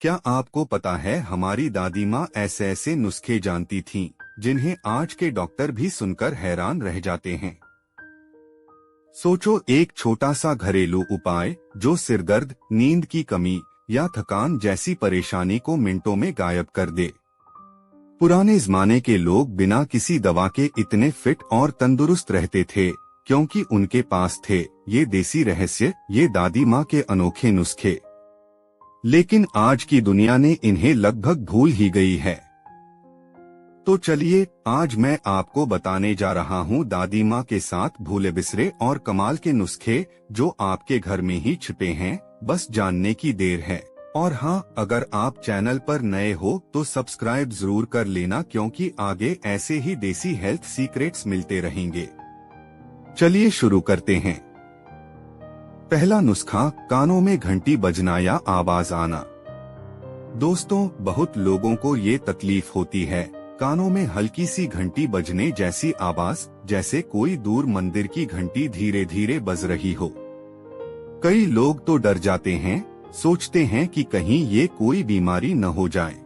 क्या आपको पता है हमारी दादी माँ ऐसे ऐसे नुस्खे जानती थीं, जिन्हें आज के डॉक्टर भी सुनकर हैरान रह जाते हैं। सोचो, एक छोटा सा घरेलू उपाय जो सिरदर्द, नींद की कमी या थकान जैसी परेशानी को मिनटों में गायब कर दे। पुराने जमाने के लोग बिना किसी दवा के इतने फिट और तंदुरुस्त रहते थे क्योंकि उनके पास थे ये देसी रहस्य, ये दादी माँ के अनोखे नुस्खे। लेकिन आज की दुनिया ने इन्हें लगभग भूल ही गई है। तो चलिए, आज मैं आपको बताने जा रहा हूँ दादी माँ के साथ भूले बिसरे और कमाल के नुस्खे जो आपके घर में ही छिपे हैं, बस जानने की देर है। और हाँ, अगर आप चैनल पर नए हो तो सब्सक्राइब जरूर कर लेना, क्योंकि आगे ऐसे ही देसी हेल्थ सीक्रेट्स मिलते रहेंगे। चलिए शुरू करते हैं। पहला नुस्खा, कानों में घंटी बजना या आवाज आना। दोस्तों, बहुत लोगों को ये तकलीफ होती है, कानों में हल्की सी घंटी बजने जैसी आवाज, जैसे कोई दूर मंदिर की घंटी धीरे धीरे बज रही हो। कई लोग तो डर जाते हैं, सोचते हैं कि कहीं ये कोई बीमारी न हो जाए।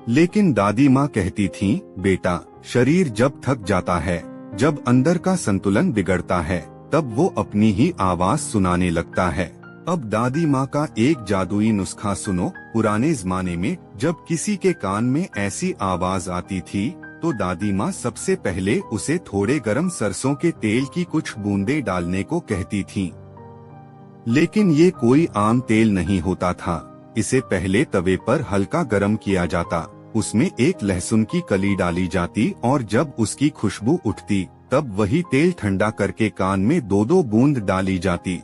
लेकिन दादी माँ कहती थीं, बेटा, शरीर जब थक जाता है, जब अंदर का संतुलन बिगड़ता है, तब वो अपनी ही आवाज सुनाने लगता है। अब दादी माँ का एक जादुई नुस्खा सुनो। पुराने जमाने में जब किसी के कान में ऐसी आवाज आती थी, तो दादी माँ सबसे पहले उसे थोड़े गरम सरसों के तेल की कुछ बूंदें डालने को कहती थीं। लेकिन ये कोई आम तेल नहीं होता था। इसे पहले तवे पर हल्का गरम किया जाता, उसमें एक लहसुन की कली डाली जाती और जब उसकी खुशबू उठती, तब वही तेल ठंडा करके कान में 2-2 बूंद डाली जाती।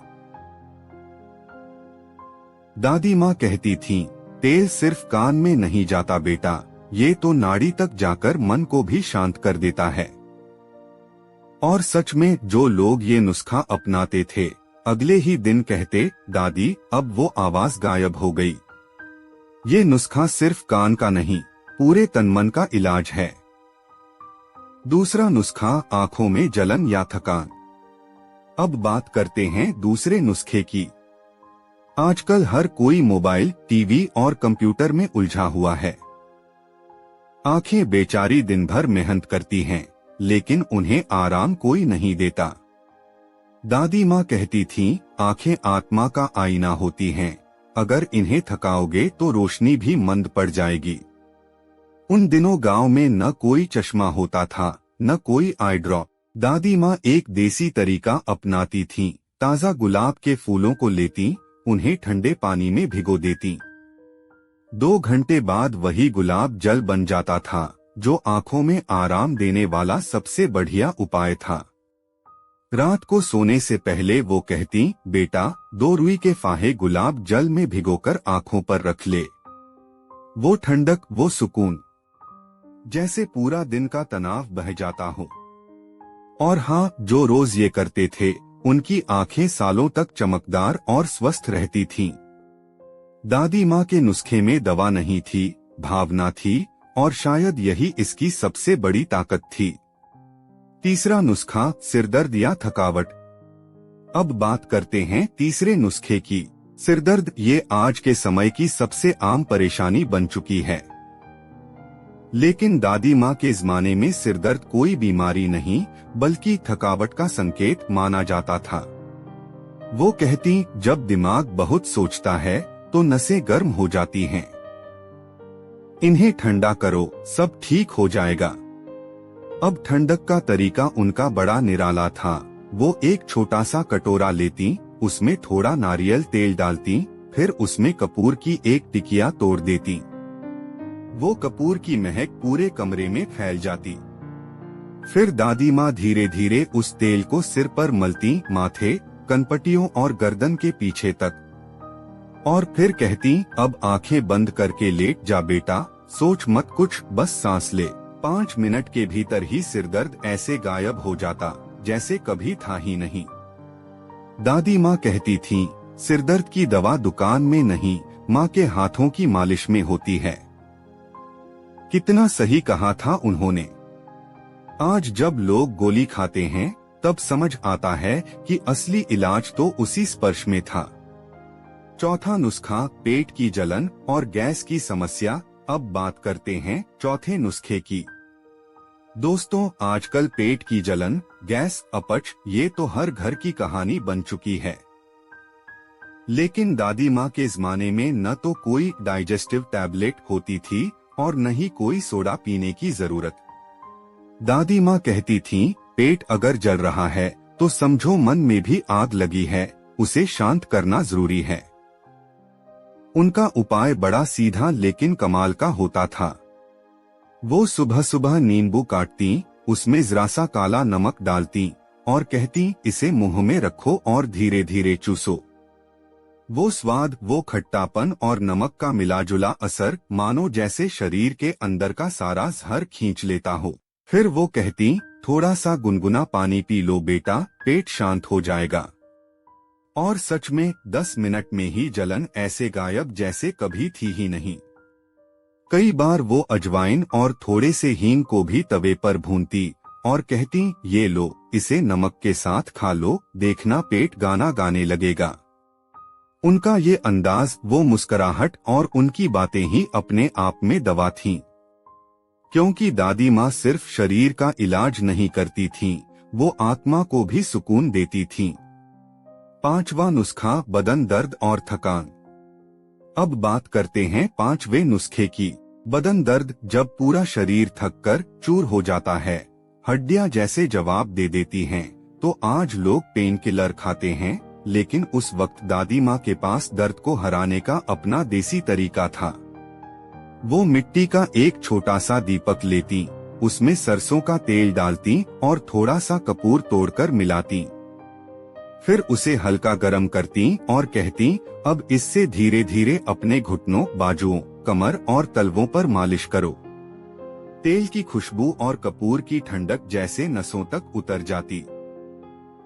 दादी माँ कहती थीं, तेल सिर्फ कान में नहीं जाता बेटा, ये तो नाड़ी तक जाकर मन को भी शांत कर देता है। और सच में जो लोग ये नुस्खा अपनाते थे, अगले ही दिन कहते, दादी, अब वो आवाज गायब हो गई। ये नुस्खा सिर्फ कान का नहीं, पूरे तन मन का इलाज है। दूसरा नुस्खा, आंखों में जलन या थकान। अब बात करते हैं दूसरे नुस्खे की। आजकल हर कोई मोबाइल, टीवी और कंप्यूटर में उलझा हुआ है। आंखें बेचारी दिन भर मेहनत करती हैं, लेकिन उन्हें आराम कोई नहीं देता। दादी माँ कहती थीं, आंखें आत्मा का आईना होती हैं, अगर इन्हें थकाओगे तो रोशनी भी मंद पड़ जाएगी। उन दिनों गांव में न कोई चश्मा होता था, न कोई आई ड्रॉप। दादी माँ एक देसी तरीका अपनाती थीं। ताज़ा गुलाब के फूलों को लेती, उन्हें ठंडे पानी में भिगो देती। 2 घंटे बाद वही गुलाब जल बन जाता था, जो आंखों में आराम देने वाला सबसे बढ़िया उपाय था। रात को सोने से पहले वो कहती, बेटा, 2 रुई के फाहे गुलाब जल में भिगोकर आंखों पर रख ले। वो ठंडक, वो सुकून, जैसे पूरा दिन का तनाव बह जाता हो। और हाँ, जो रोज ये करते थे, उनकी आंखें सालों तक चमकदार और स्वस्थ रहती थीं। दादी माँ के नुस्खे में दवा नहीं थी, भावना थी, और शायद यही इसकी सबसे बड़ी ताकत थी। तीसरा नुस्खा, सिरदर्द या थकावट। अब बात करते हैं तीसरे नुस्खे की। सिरदर्द, ये आज के समय की सबसे आम परेशानी बन चुकी है। लेकिन दादी माँ के जमाने में सिरदर्द कोई बीमारी नहीं, बल्कि थकावट का संकेत माना जाता था। वो कहती, जब दिमाग बहुत सोचता है तो नसें गर्म हो जाती हैं। इन्हें ठंडा करो, सब ठीक हो जाएगा। अब ठंडक का तरीका उनका बड़ा निराला था। वो एक छोटा सा कटोरा लेती, उसमें थोड़ा नारियल तेल डालती, फिर उसमें कपूर की एक टिकिया तोड़ देती। वो कपूर की महक पूरे कमरे में फैल जाती। फिर दादी माँ धीरे धीरे उस तेल को सिर पर मलती, माथे, कनपटियों और गर्दन के पीछे तक। और फिर कहती, अब आंखें बंद करके लेट जा बेटा, सोच मत कुछ, बस सांस ले। 5 मिनट के भीतर ही सिरदर्द ऐसे गायब हो जाता, जैसे कभी था ही नहीं। दादी माँ कहती थीं, सिरदर्द की दवा दुकान में नहीं, माँ के हाथों की मालिश में होती है। कितना सही कहा था उन्होंने। आज जब लोग गोली खाते हैं, तब समझ आता है कि असली इलाज तो उसी स्पर्श में था। चौथा नुस्खा, पेट की जलन और गैस की समस्या। अब बात करते हैं चौथे नुस्खे की। दोस्तों, आजकल पेट की जलन, गैस, अपच, ये तो हर घर की कहानी बन चुकी है। लेकिन दादी माँ के जमाने में न तो कोई डाइजेस्टिव टैबलेट होती थी और न ही कोई सोडा पीने की जरूरत। दादी माँ कहती थीं, पेट अगर जल रहा है तो समझो मन में भी आग लगी है, उसे शांत करना जरूरी है। उनका उपाय बड़ा सीधा लेकिन कमाल का होता था। वो सुबह सुबह नींबू काटती, उसमें जरा सा काला नमक डालती और कहती, इसे मुंह में रखो और धीरे धीरे चूसो। वो स्वाद, वो खट्टापन और नमक का मिलाजुला असर मानो जैसे शरीर के अंदर का सारा जहर खींच लेता हो। फिर वो कहती, थोड़ा सा गुनगुना पानी पी लो बेटा, पेट शांत हो जाएगा। और सच में 10 मिनट में ही जलन ऐसे गायब जैसे कभी थी ही नहीं। कई बार वो अजवाइन और थोड़े से हींग को भी तवे पर भूनती और कहती, ये लो, इसे नमक के साथ खा लो, देखना पेट गाना गाने लगेगा। उनका ये अंदाज, वो मुस्कुराहट और उनकी बातें ही अपने आप में दवा थीं। क्योंकि दादी माँ सिर्फ शरीर का इलाज नहीं करती थीं, वो आत्मा को भी सुकून देती थीं। पांचवा नुस्खा, बदन दर्द और थकान। अब बात करते हैं पांचवे नुस्खे की। बदन दर्द, जब पूरा शरीर थककर चूर हो जाता है, हड्डियां जैसे जवाब दे देती हैं, तो आज लोग पेन किलर खाते हैं, लेकिन उस वक्त दादी माँ के पास दर्द को हराने का अपना देसी तरीका था। वो मिट्टी का एक छोटा सा दीपक लेती, उसमें सरसों का तेल डालती और थोड़ा सा कपूर तोड़कर मिलाती। फिर उसे हल्का गरम करती और कहती, अब इससे धीरे धीरे अपने घुटनों, बाजुओं, कमर और तलवों पर मालिश करो। तेल की खुशबू और कपूर की ठंडक जैसे नसों तक उतर जाती।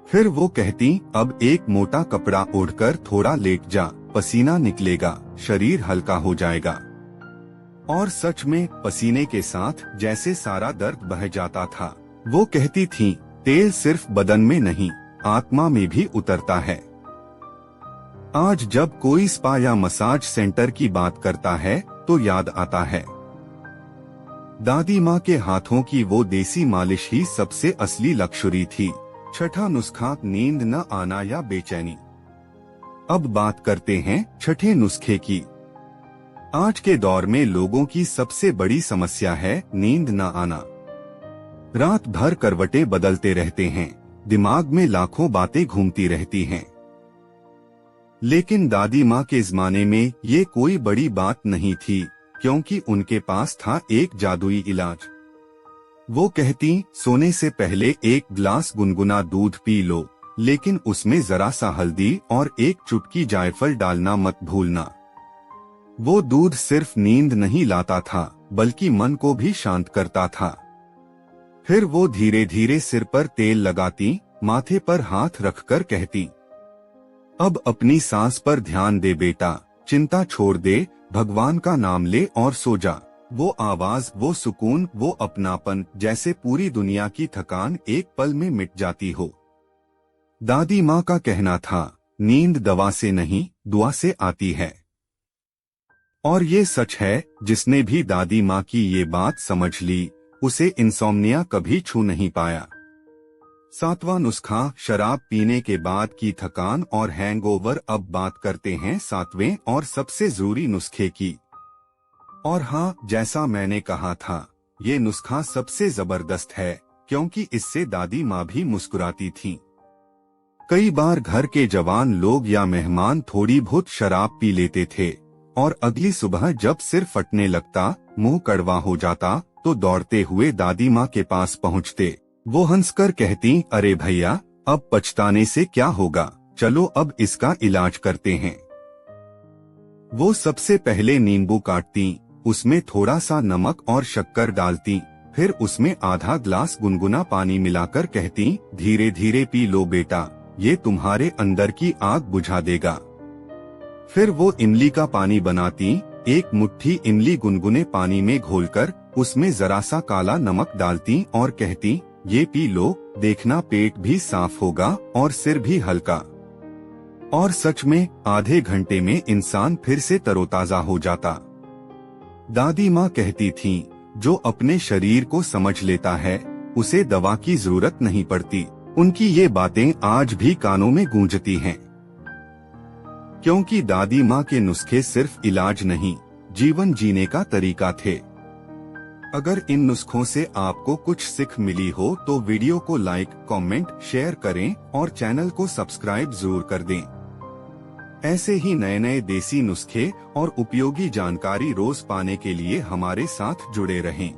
फिर वो कहती, अब एक मोटा कपड़ा ओढ़कर थोड़ा लेट जा, पसीना निकलेगा, शरीर हल्का हो जाएगा। और सच में पसीने के साथ जैसे सारा दर्द बह जाता था। वो कहती थीं, तेल सिर्फ बदन में नहीं, आत्मा में भी उतरता है। आज जब कोई स्पा या मसाज सेंटर की बात करता है तो याद आता है दादी माँ के हाथों की वो देसी मालिश ही सबसे असली लक्ष्य थी। छठा नुस्खा, नींद न आना या बेचैनी। अब बात करते हैं छठे नुस्खे की। आज के दौर में लोगों की सबसे बड़ी समस्या है नींद न आना। रात भर करवटें बदलते रहते हैं, दिमाग में लाखों बातें घूमती रहती हैं। लेकिन दादी माँ के जमाने में ये कोई बड़ी बात नहीं थी, क्योंकि उनके पास था एक जादुई इलाज। वो कहती, सोने से पहले एक गिलास गुनगुना दूध पी लो, लेकिन उसमें जरा सा हल्दी और एक चुटकी जायफल डालना मत भूलना। वो दूध सिर्फ नींद नहीं लाता था, बल्कि मन को भी शांत करता था। फिर वो धीरे धीरे सिर पर तेल लगाती, माथे पर हाथ रखकर कहती, अब अपनी सांस पर ध्यान दे बेटा, चिंता छोड़ दे, भगवान का नाम ले और सो जा। वो आवाज, वो सुकून, वो अपनापन, जैसे पूरी दुनिया की थकान एक पल में मिट जाती हो। दादी माँ का कहना था, नींद दवा से नहीं, दुआ से आती है। और ये सच है, जिसने भी दादी माँ की ये बात समझ ली, उसे इंसोम्निया कभी छू नहीं पाया। सातवां नुस्खा, शराब पीने के बाद की थकान और हैंगओवर। अब बात करते हैं सातवें और सबसे जरूरी नुस्खे की। और हाँ, जैसा मैंने कहा था, ये नुस्खा सबसे जबरदस्त है, क्योंकि इससे दादी माँ भी मुस्कुराती थीं। कई बार घर के जवान लोग या मेहमान थोड़ी बहुत शराब पी लेते थे और अगली सुबह जब सिर फटने लगता, मुंह कड़वा हो जाता, तो दौड़ते हुए दादी माँ के पास पहुँचते। वो हंसकर कहती, अरे भैया, अब पछताने से क्या होगा, चलो अब इसका इलाज करते हैं। वो सबसे पहले नींबू काटती, उसमें थोड़ा सा नमक और शक्कर डालती, फिर उसमें आधा ग्लास गुनगुना पानी मिलाकर कहती, धीरे धीरे पी लो बेटा, ये तुम्हारे अंदर की आग बुझा देगा। फिर वो इमली का पानी बनाती, एक मुट्ठी इमली गुनगुने पानी में घोलकर उसमें जरा सा काला नमक डालती और कहती, ये पी लो, देखना पेट भी साफ होगा और सिर भी हल्का। और सच में आधे घंटे में इंसान फिर से तरोताजा हो जाता। दादी माँ कहती थीं, जो अपने शरीर को समझ लेता है उसे दवा की जरूरत नहीं पड़ती। उनकी ये बातें आज भी कानों में गूंजती हैं, क्योंकि दादी माँ के नुस्खे सिर्फ इलाज नहीं, जीवन जीने का तरीका थे। अगर इन नुस्खों से आपको कुछ सीख मिली हो तो वीडियो को लाइक, कमेंट, शेयर करें और चैनल को सब्सक्राइब जरूर कर दें। ऐसे ही नए नए देसी नुस्खे और उपयोगी जानकारी रोज पाने के लिए हमारे साथ जुड़े रहें।